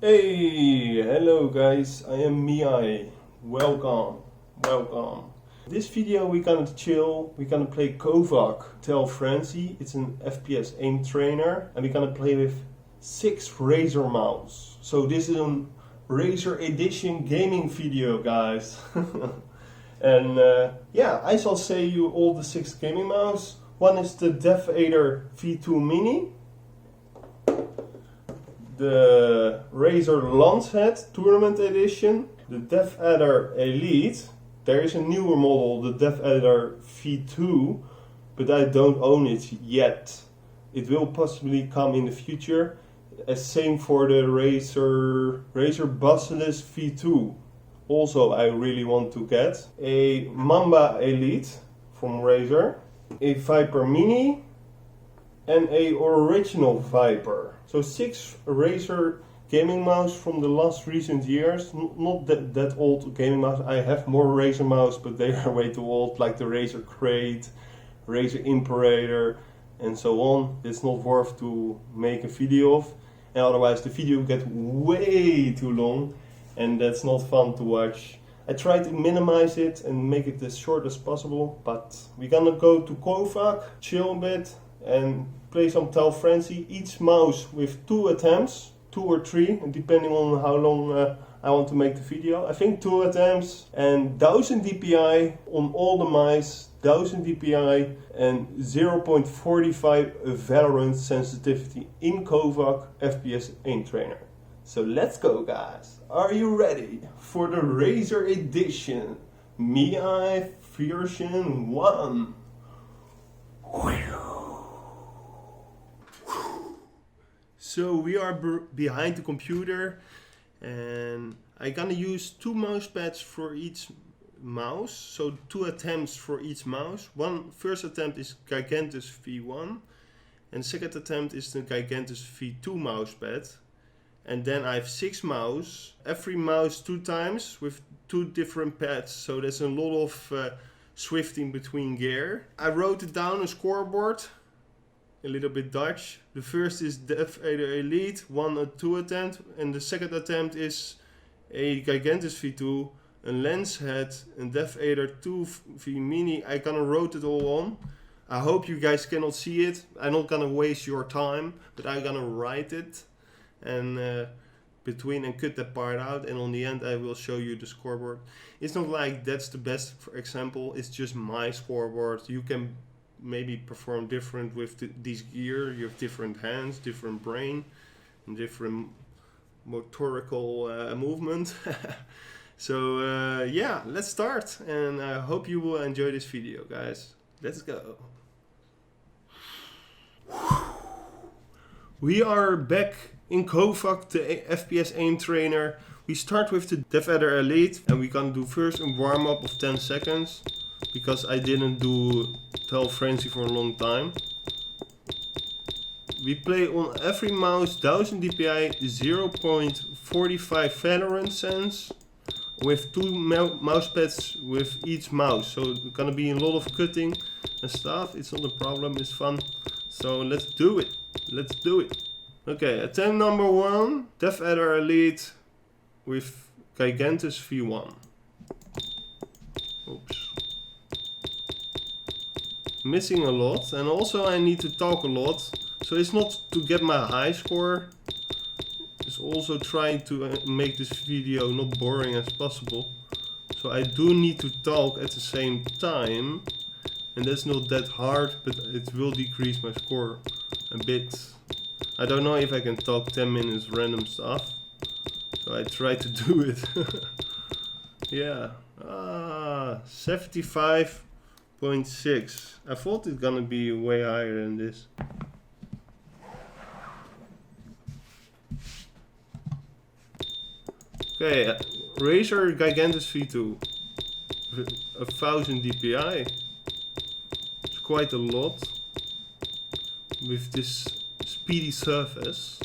Hey, hello guys, I am miEye. Welcome. This video we're gonna chill, we're gonna play Kovaak Frenzy. It's an FPS aim trainer and we're gonna play with 6 Razer mouse. So this is a Razer edition gaming video, guys. And yeah, I shall say you all the 6 gaming mouse. One is the Razer V2 Mini, the Razer Lancehead Tournament Edition, the Razer Elite. There is a newer model, the Razer V2, but I don't own it yet. It will possibly come in the future. Same for the Razer Basilisk V2. Also, I really want to get a Mamba Elite from Razer, a Viper Mini, and a original Viper. So 6 Razer gaming mouse from the last recent years. Not that old gaming mouse. I have more Razer mouse, but they are way too old, like the Razer Crate, Razer Imperator, and so on. It's not worth to make a video of, and otherwise the video gets way too long, and that's not fun to watch. I try to minimize it and make it as short as possible, but we're gonna go to Kovaak, chill a bit, and play some Frenzy. Each mouse with 2 attempts, 2 or 3, depending on how long I want to make the video. I think 2 attempts and 1000 DPI on all the mice, 1000 DPI and 0.45 Valorant sensitivity in Kovaak FPS aim trainer. So let's go, guys. Are you ready for the Razer edition miEye version 1? So we are behind the computer and I'm gonna use 2 mouse pads for each mouse. So 2 attempts for each mouse. First attempt is Gigantus V1 and second attempt is the Gigantus V2 mouse pad. And then I have 6 mouse, every mouse 2 times with 2 different pads. So there's a lot of swifting between gear. I wrote it down on a scoreboard. A little bit Dutch. The first is the Razer Elite, 1 or 2 attempt, and the second attempt is a Gigantus V2, a Lancehead, and Razer 2V Mini. I gonna wrote it all on. I hope you guys cannot see it. I'm not gonna waste your time, but I'm gonna write it and between and cut that part out, and on the end I will show you the scoreboard. It's not like that's the best, for example, it's just my scoreboard. You can maybe perform different with these gear. You have different hands, different brain, and different motorical movement. So yeah, let's start, and I hope you will enjoy this video, guys. Let's go. We are back in Kovaak, the FPS aim trainer. We start with the Razer Elite, and we're gonna do first a warm-up of 10 seconds. Because I didn't do Frenzy for a long time. We play on every mouse 1000 DPI, 0.45 Valorant sense, with 2 mouse pads with each mouse. So it's gonna be a lot of cutting and stuff. It's not a problem, it's fun. So let's do it. Let's do it. Okay, attempt number 1, Razer Elite with Gigantus V1. Oops. Missing a lot, and also I need to talk a lot, so it's not to get my high score, it's also trying to make this video not boring as possible. So I do need to talk at the same time, and that's not that hard, but it will decrease my score a bit. I don't know if I can talk 10 minutes random stuff, so I try to do it. Yeah, 75.6. I thought it's gonna be way higher than this. Okay, Razer Gigantus V2, 1000 DPI. It's quite a lot with this speedy surface.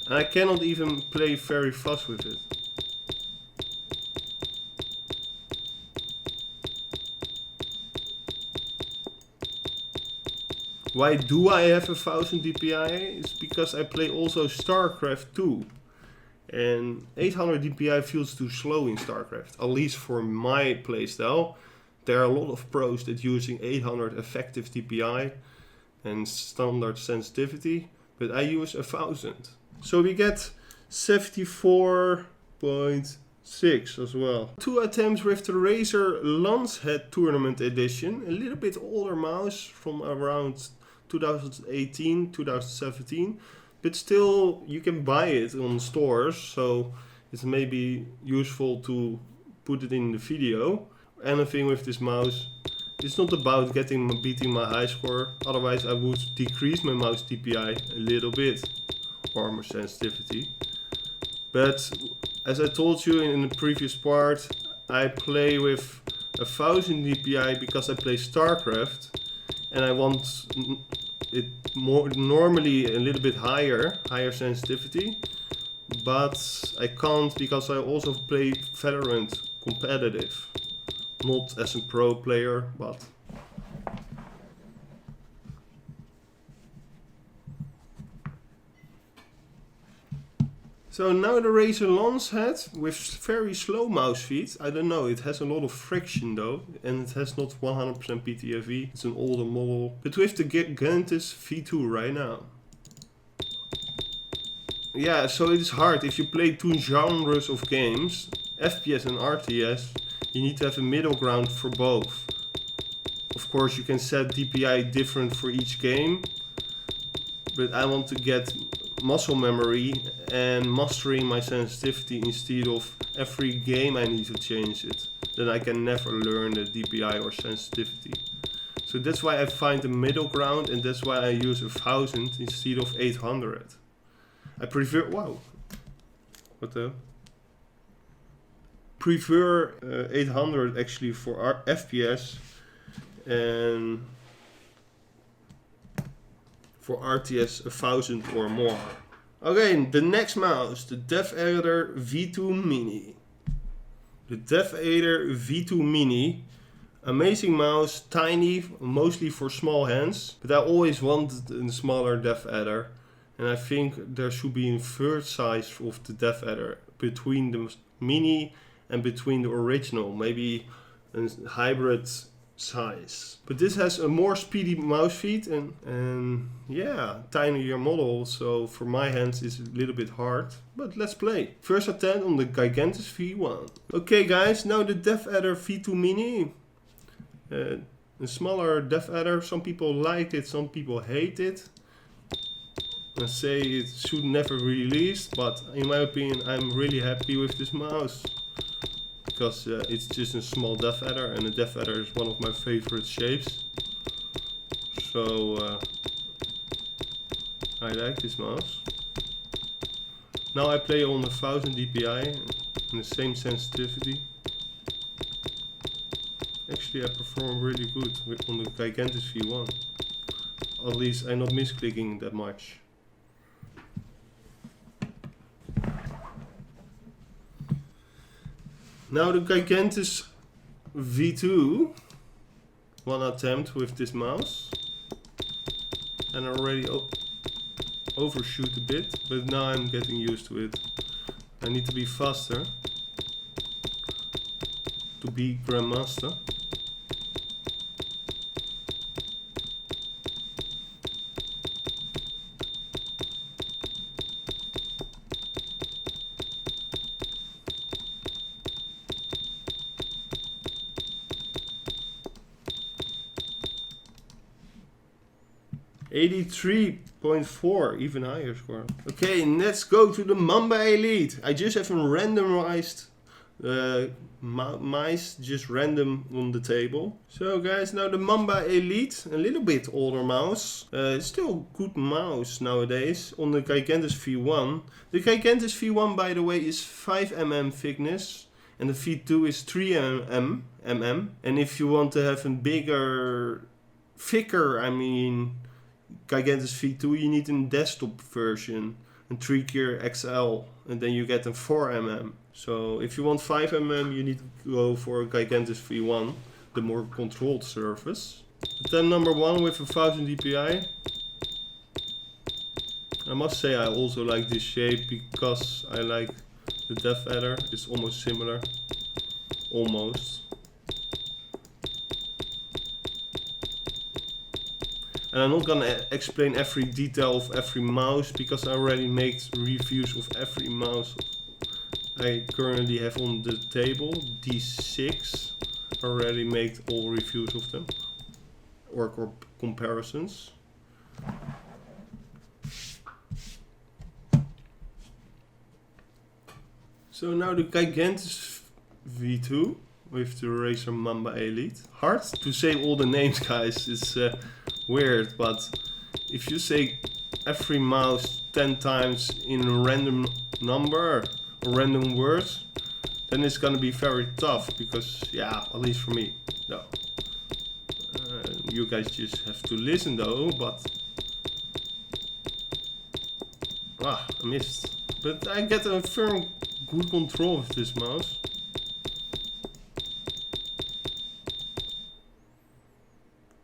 And I cannot even play very fast with it. Why do I have 1000 DPI? It's because I play also StarCraft 2. And 800 DPI feels too slow in StarCraft, at least for my playstyle. There are a lot of pros that using 800 effective DPI and standard sensitivity, but I use 1000. So we get 74.6 as well. 2 attempts with the Razer Lancehead Tournament Edition, a little bit older mouse from around 2018, 2017. But still, you can buy it on stores, so it's maybe useful to put it in the video. Anything with this mouse, it's not about beating my high score, otherwise I would decrease my mouse DPI a little bit, armor sensitivity. But as I told you in the previous part, I play with 1000 DPI because I play StarCraft, and I want it more normally a little bit higher sensitivity, but I can't because I also play Valorant competitive, not as a pro player, but so now the Razer Lancehead with very slow mouse feet. I don't know, it has a lot of friction though, and it has not 100% PTFE. It's an older model, but with the Gigantus V2 right now. Yeah, so it is hard if you play two genres of games, FPS and RTS. You need to have a middle ground for both. Of course, you can set DPI different for each game, but I want to get muscle memory and mastering my sensitivity instead of every game I need to change it. Then I can never learn the DPI or sensitivity. So that's why I find the middle ground, and that's why I use 1000 instead of 800. I prefer, wow, what the? Prefer 800 actually for FPS, and for RTS 1000 or more. Okay, the next mouse, the DevEditor V2 Mini. The DevEditor V2 Mini, amazing mouse, tiny, mostly for small hands, but I always wanted a smaller DevEditor, and I think there should be a third size of the DevEditor between the Mini and between the original, maybe a hybrid size. But this has a more speedy mouse feed and yeah, tinier model, so for my hands it's a little bit hard, but let's play. First attempt on the Gigantus V1. Okay guys, now the DevEditor V2 Mini. A smaller DevEditor, some people like it, some people hate it. I say it should never be released, but in my opinion I'm really happy with this mouse. Because it's just a small DevEditor, and a DevEditor is one of my favorite shapes. So I like this mouse. Now I play on 1000 DPI and the same sensitivity. Actually I perform really good on the Gigantus V1. At least I'm not misclicking that much. Now the Gigantus V2, one attempt with this mouse, and I already overshoot a bit, but now I'm getting used to it. I need to be faster to be Grandmaster. .4, even higher score. Okay, let's go to the Mamba Elite. I just have randomized mice, just random on the table. So guys, now the Mamba Elite, a little bit older mouse. Still good mouse nowadays on the Gigantus V1. The Gigantus V1, by the way, is 5mm thickness. And the V2 is 3mm. And if you want to have a bigger, thicker, Gigantus V2, you need a desktop version, a 3-gear XL, and then you get a 4mm. So if you want 5mm, you need to go for a Gigantus V1, the more controlled surface. Then number 1 with 1000 dpi. I must say I also like this shape because I like the depth adder. It's almost similar. Almost. And I'm not gonna explain every detail of every mouse because I already made reviews of every mouse I currently have on the table. These 6 already made all reviews of them or comparisons. So now the Gigantus V2 with the Razer Mamba Elite. Hard to say all the names, guys. It's weird, but if you say every mouse 10 times in a random number or random words, then it's gonna be very tough because, yeah, at least for me, no. You guys just have to listen though, but I missed. But I get a very good control of this mouse.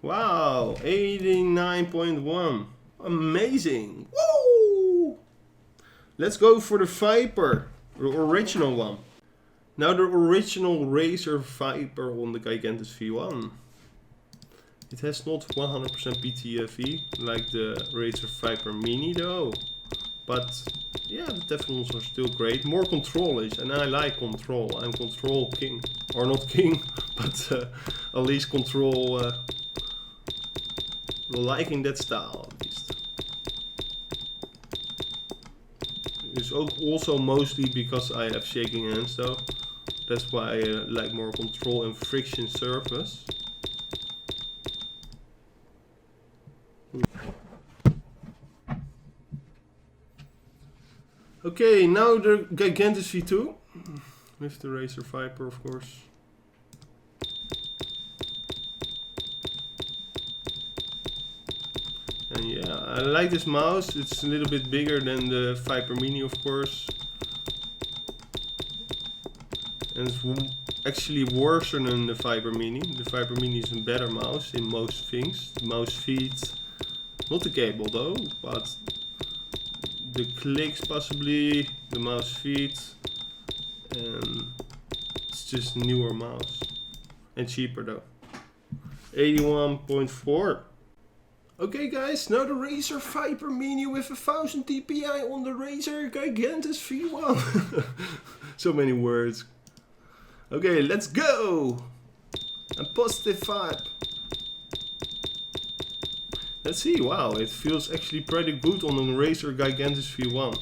Wow, 89.1. Amazing. Woo! Let's go for the Viper, the original one. Now the original Razer Viper on the Gigantus V1. It has not 100% PTFE like the Razer Viper Mini though. But yeah, the Teflons are still great. More control-ish, and I like control. I'm control king. Or not king, but at least control... liking that style at least. It's also mostly because I have shaking hands though. That's why I like more control and friction surface. Okay, now the Gigantus V2 with the Razer Viper, of course. And yeah, I like this mouse. It's a little bit bigger than the Viper Mini, of course. And it's actually worse than the Viper Mini. The Viper Mini is a better mouse in most things. The mouse feet, not the cable though, but the clicks possibly, the mouse feet, and it's just a newer mouse. And cheaper though. 81.4. Okay guys, now the Razer Viper Mini with 1000 dpi on the Razer Gigantus V1. So many words. Okay, let's go! A positive vibe. Let's see, wow, it feels actually pretty good on the Razer Gigantus V1.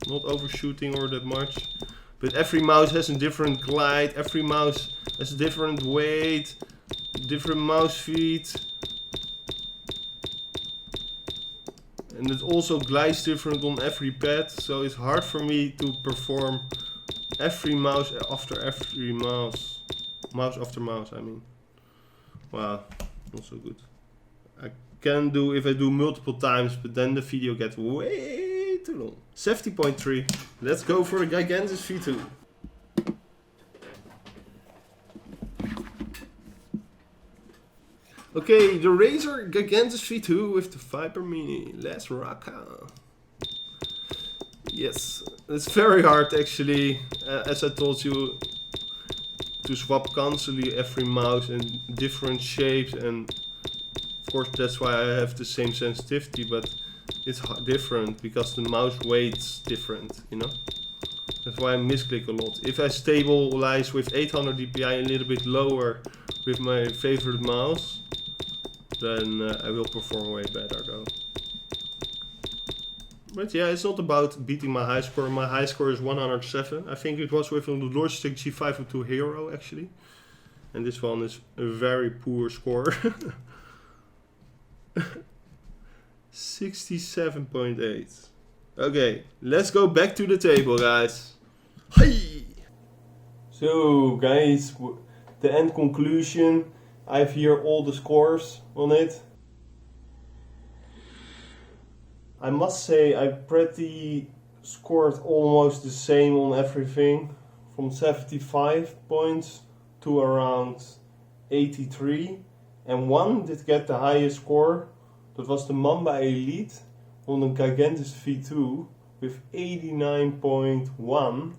Not overshooting or that much. But every mouse has a different glide, every mouse has a different weight, different mouse feet. And it also glides different on every pad, so it's hard for me to perform every mouse after every mouse. Mouse after mouse, I mean. Wow, not so good. I can do if I do multiple times, but then the video gets way too long. 70.3. Let's go for the Gigantus V2. Okay, the Razer Gigantus V2 with the Viper Mini. Let's rock out. Yes, it's very hard actually, as I told you, to swap constantly every mouse in different shapes, and of course that's why I have the same sensitivity, but it's different because the mouse weight's different, you know. That's why I misclick a lot. If I stabilize with 800 dpi a little bit lower with my favorite mouse, then I will perform way better though. But yeah, it's not about beating my high score. My high score is 107. I think it was with a Logitech G502 Hero actually. And this one is a very poor score. 67.8. Okay, let's go back to the table, guys. Hey! So guys, the end conclusion. I have here all the scores on it. I must say I pretty scored almost the same on everything, from 75 points to around 83, and one did get the highest score. That was the Mamba Elite on the Gigantus V2 with 89.1,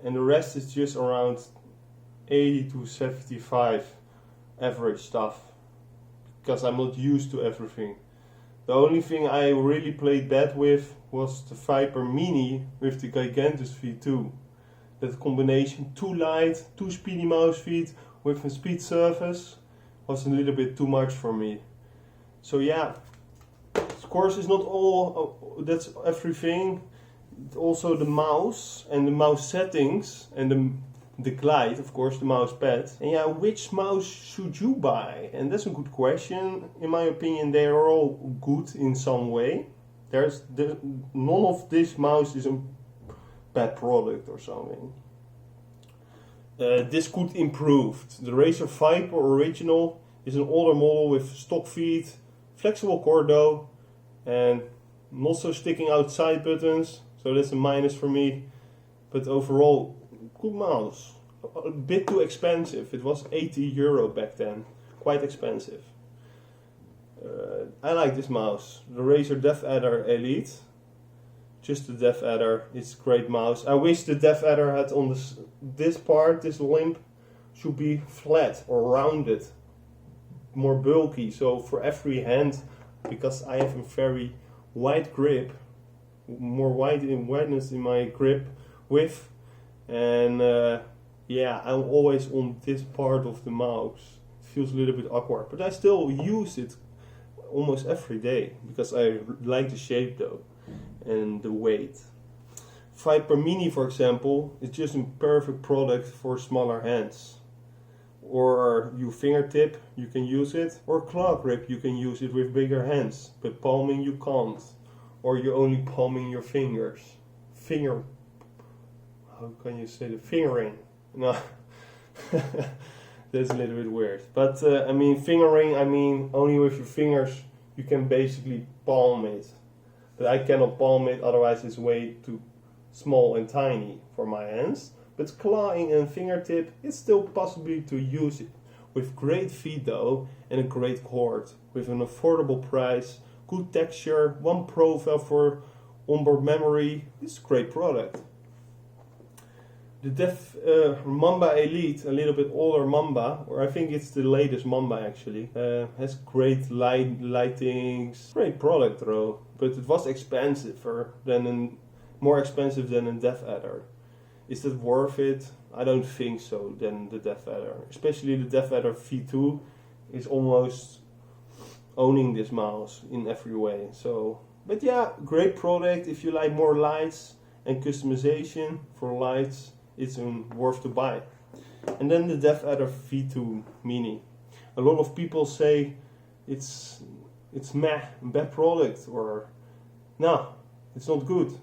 and the rest is just around 80 to 75 average stuff, because I'm not used to everything. The only thing I really played bad with was the Viper Mini with the Gigantus V2. That combination, too light, too speedy mouse feet with a speed surface, was a little bit too much for me. So yeah, of course it's not all, that's everything. Also the mouse and the mouse settings and the glide, of course, the mouse pad. And yeah, which mouse should you buy? And that's a good question. In my opinion, they are all good in some way. None of this mouse is a bad product or something. This could improve. The Razer Viper Original is an older model with stock feet, flexible cordo, and not so sticking out side buttons. So that's a minus for me. But overall, good mouse. A bit too expensive. It was €80 back then. Quite expensive. I like this mouse. The Razer DevAdder Elite. Just the DevAdder. It's a great mouse. I wish the DevAdder had on this part, this limb, should be flat or rounded. More bulky. So for every hand, because I have a very wide grip, more wideness in my grip width, and yeah, I'm always on this part of the mouse. It feels a little bit awkward, but I still use it almost every day because I like the shape though and the weight. Viper Mini, for example, is just a perfect product for smaller hands. Or you fingertip, you can use it. Or claw grip, you can use it with bigger hands. But palming you can't. Or you're only palming your fingers. How can you say the fingering? No, that's a little bit weird. But I mean fingering, I mean only with your fingers you can basically palm it. But I cannot palm it, otherwise it's way too small and tiny for my hands. But clawing and fingertip, it's still possible to use it. With great feed though, and a great cord. With an affordable price, good texture, one profile for onboard memory. It's a great product. The Mamba Elite, a little bit older Mamba, or I think it's the latest Mamba actually, has great lightings. Great product though, but it was more expensive than a DevAdder. Is that worth it? I don't think so. Than the DevAdder, especially the DevAdder V2, is almost owning this mouse in every way. So, but yeah, great product if you like more lights and customization for lights. It's worth to buy. And then the DevAdder V2 Mini. A lot of people say it's meh, a bad product, or no, it's not good.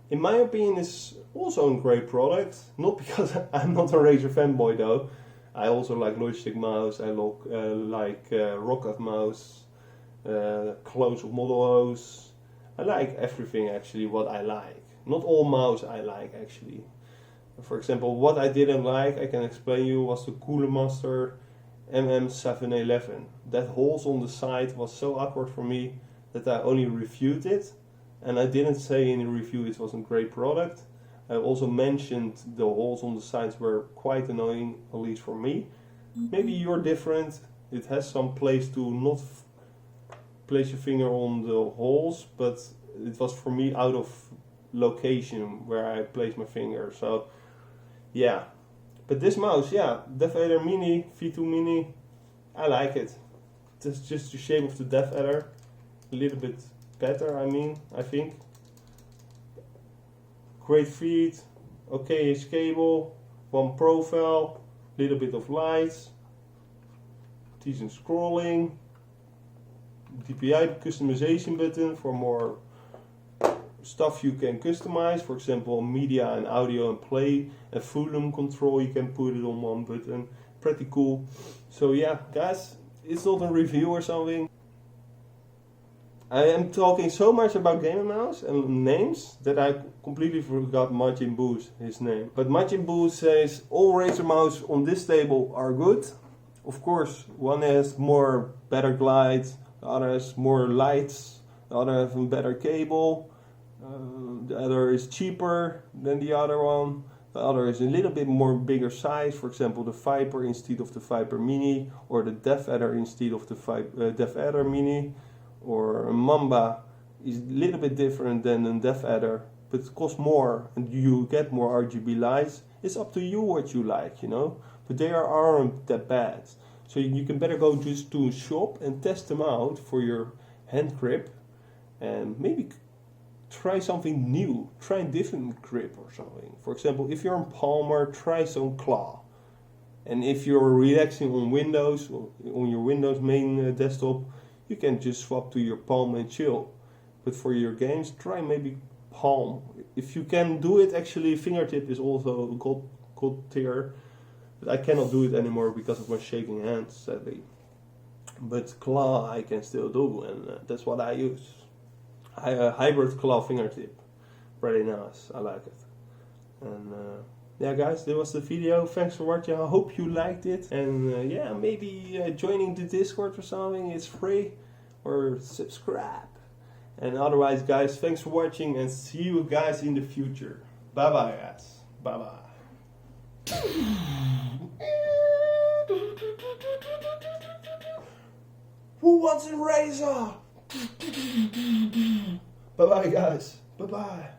In my opinion, it's also a great product. Not because I'm not a Razer fanboy though. I also like Logitech mouse. I like Rocket mouse, close-up model hose. I like everything actually. What I like. Not all mouse I like actually. For example, what I didn't like, I can explain you, was the Cooler Master MM711. That holes on the side was so awkward for me that I only reviewed it. And I didn't say in the review it wasn't a great product. I also mentioned the holes on the sides were quite annoying, at least for me. Maybe you're different. It has some place to not place your finger on the holes, but it was for me out of location where I place my finger. So yeah, but this mouse, yeah, DevAdder Mini, V2 Mini, I like it. It's just the shape of the DevAdder, a little bit better, I think. Great feed, okay-ish cable, one profile, little bit of lights, decent scrolling, DPI customization button for more stuff you can customize, for example media and audio and play and volume control, you can put it on one button. Pretty cool. So yeah guys, it's not a review or something. I am talking so much about Gamer Mouse and names that I completely forgot Majin Buu's his name. But Majin Buu says all Razer mouse on this table are good. Of course, one has better glide, the other has more lights, the other has a better cable, the other is cheaper than the other one. The other is a little bit more bigger size, for example the Viper instead of the Viper Mini, or the Death Adder instead of the Death Adder Mini, or a Mamba is a little bit different than a Death Adder, but it costs more and you get more RGB lights. It's up to you what you like, you know, but they aren't that bad. So you can better go just to a shop and test them out for your hand grip, and maybe try something new, try a different grip or something. For example, if you're a palmer, try some claw. And if you're relaxing on Windows, on your Windows main desktop, you can just swap to your palm and chill. But for your games, try maybe palm. If you can do it, actually fingertip is also a good tier. But I cannot do it anymore because of my shaking hands, sadly. But claw I can still do, and that's what I use. Hybrid claw fingertip, pretty nice, I like it. And yeah guys, that was the video, thanks for watching, I hope you liked it. And yeah, maybe joining the Discord or something, it's free, or subscribe. And otherwise guys, thanks for watching and see you guys in the future. Bye bye guys, bye bye. Who wants a Razer? Bye bye guys. Bye bye.